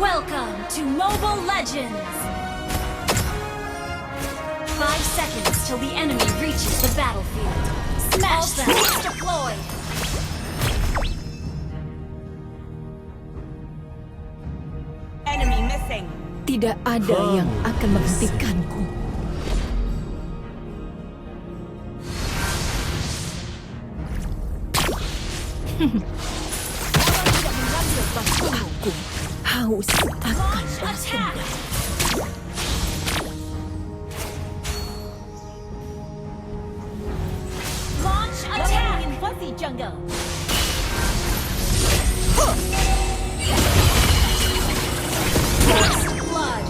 Welcome to Mobile Legends! 5 seconds till the enemy reaches the battlefield. Smash them! Deploy! Enemy missing. Tidak ada yang akan menghentikanku. Aku haus akan balas dendam. Launch attack! In fuzzy jungle! First blood!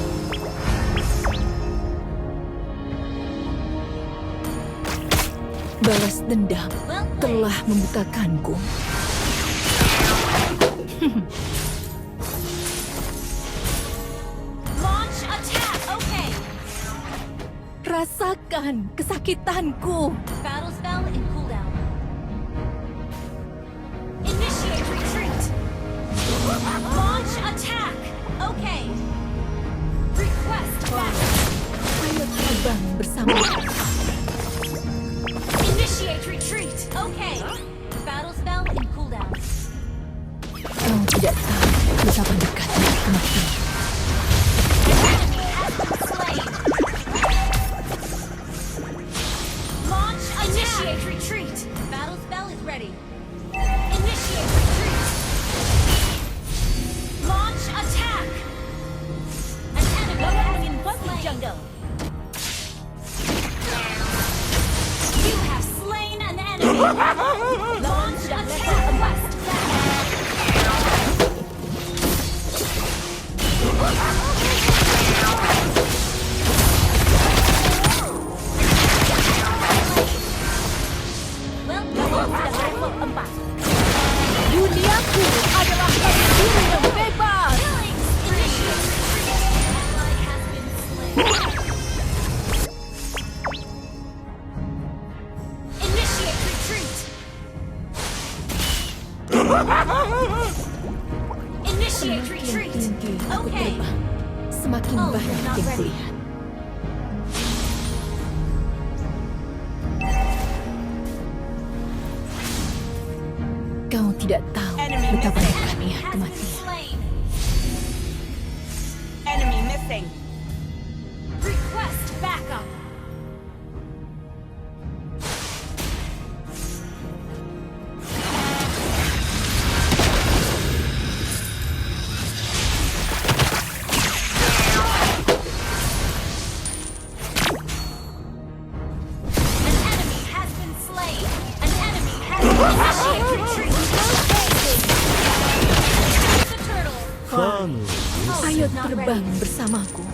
Balas dendam telah membukakanku. Launch attack! Okay! Rasakan kesakitanku. Battle spell in cooldown. Initiate retreat! Launch attack! Okay! Request back! Ayo terbang bersama. Initiate retreat! Okay! Battle spell in cooldown. Kau tidak tahu betapa dekatnya kematian. Enemy has been slain! Launch attack! Initiate retreat! Battle spell is ready. Initiate retreat! Launch attack! An enemy has been slain. Jungle. You have slain an enemy! Launch attack! West! Duniaku adalah diri yang bebas. Initiate retreat. Initiate Semakin retreat. tinggi aku Okay. terbang, semakin Oh, banyak you're not yang ready. kulihat. Kau tidak tahu Enemy betapa missing. dekatnya Has been kematian. slain. Enemy missing. Request backup. An enemy has been slain. An enemy has been initiate retreat. The turtle. Oh, Ayo not terbang ready. bersamaku.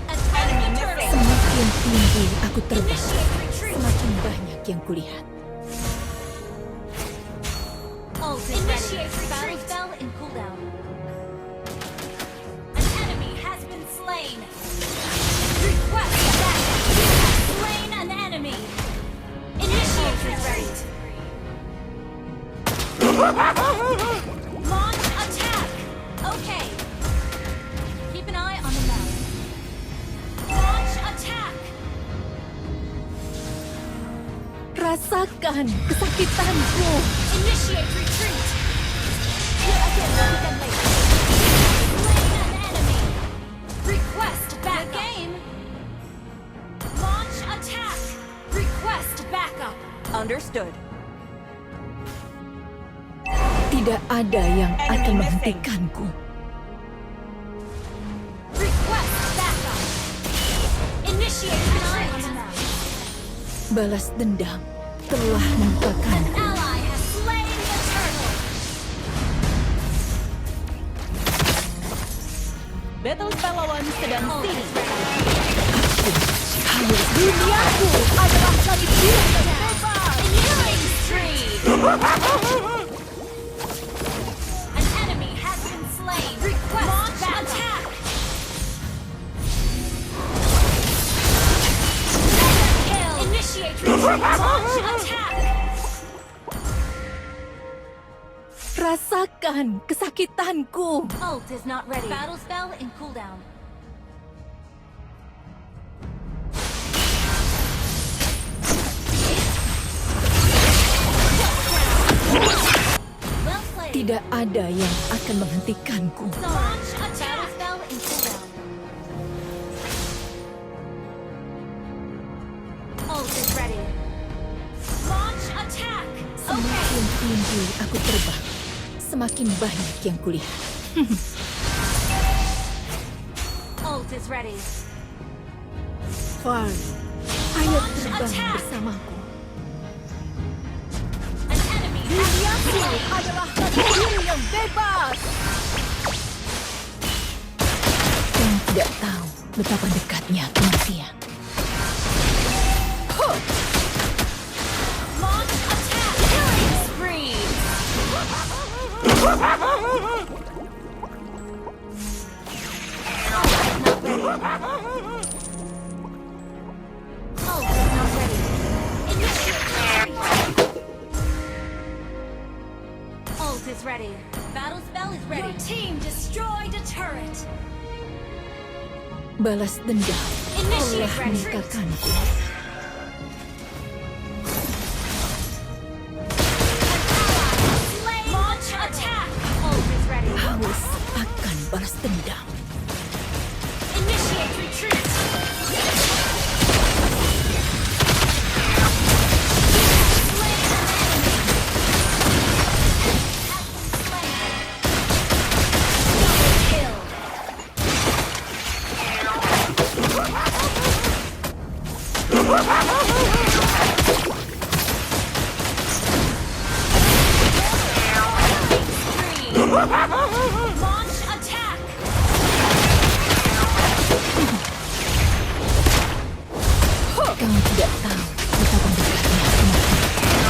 Attack the turtle. Semakin tinggi aku terbang, Initiate retreat. semakin banyak yang kulihat. Initiate battle spell in cooldown. An enemy has been slain. Request that you have slain an enemy. Initiate retreat. Launch attack. Okay. Keep an eye on the map. Launch attack. Rasakan kesakitanku. Initiate retreat. Here again, we can wait. Slain an enemy. Request back game. Launch attack. Request backup. Understood. Tidak ada yang Enemy akan missing. menghentikanku. Request backup. Initiate retreat. Balas dendam telah An membukakanku. ally has slain the turtle. Battle spell lawan sedang Oh, sini. Haus duniaku adalah dari diri yang bebas. Killing spree. An enemy has been slain. Request backup. Kill. Initiate retreat. Launch attack. Rasakan kesakitanku. Ult is not ready. Battle spell in cooldown. Well played. Tidak ada yang akan menghentikanku. Launch attack. Battle spell in cooldown. Ult is ready. Launch attack. Semakin tinggi aku terbang, semakin banyak yang kulihat. Ult is ready. Far, ayo terbang bersamaku. An enemy Duniaku adalah negeri yang bebas. Yang tidak tahu betapa dekatnya kematian. launch attack. Killing spree. Ult is not ready. Initiate retreat. Ult is ready. Battle spell is ready. Your team destroyed a turret. Balas dendam Initiate telah retreat. meningkatkanku. Slay. Launch attack. Ult is ready. Haus akan balas dendam. Initiate retreat. Slay an enemy. Has been slain. Double kill. Spree. Launch attack. Kau tidak tahu betapa dekatnya kematian.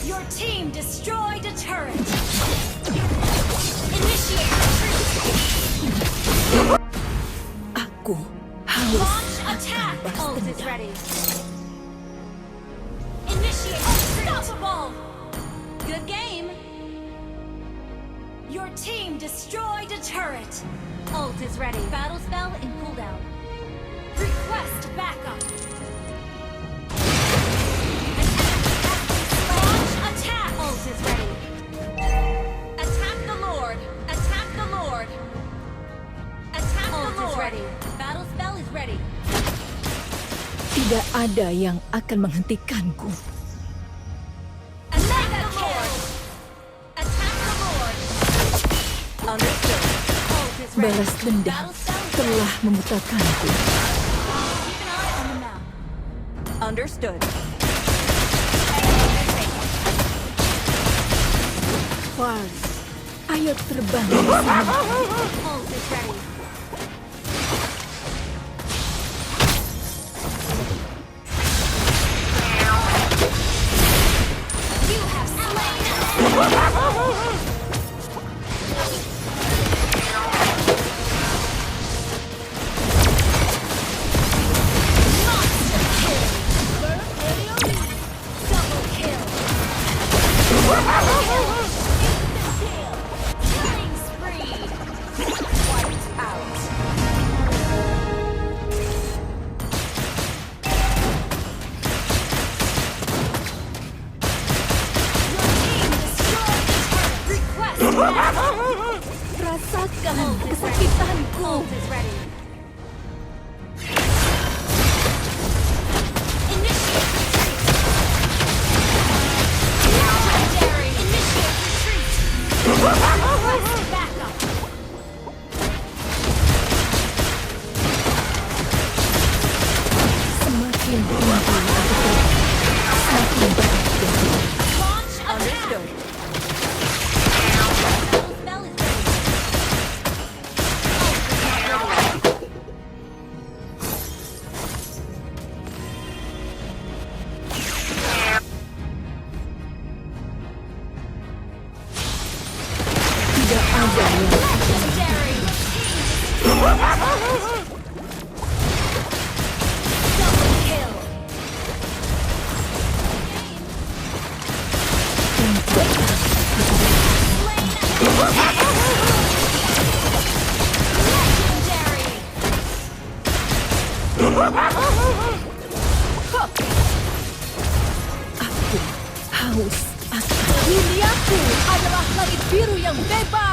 Your team destroyed a turret. Initiate retreat. Aku haus Launch akan attack. balas Ult is dendam. ready. Initiate unstoppable. Good game. Your team destroyed a turret. Ult is ready. Battle spell in cooldown. Request backup. Launch attack. Ult is ready. Attack the Lord. Attack the Lord. Attack the Lord. Ult is ready. Battle spell is ready. Tidak ada yang akan menghentikanku. Attack the Lord. Attack the Lord. Understood. Ult is ready. Balas dendam Battle spell is telah membutakanku. Keep an eye on the map. Understood. Far, ayo terbang bersamaku. Ult is ready. You have slain. Monster kill. Double kill. Killing spree. Wiped out. Your team destroyed the turret. Request backup. Rasakan Ult is ready. kesakitanku. Ult is ready. Initiate retreat. Legendary. Initiate retreat. Request backup. Semakin tinggi aku terbang, semakin banyak yang kulihat. Launch attack. Understood. Battle spell is ready. Ult is not ready. Legendary! Aku haus akan. Duniaku adalah langit biru yang bebas.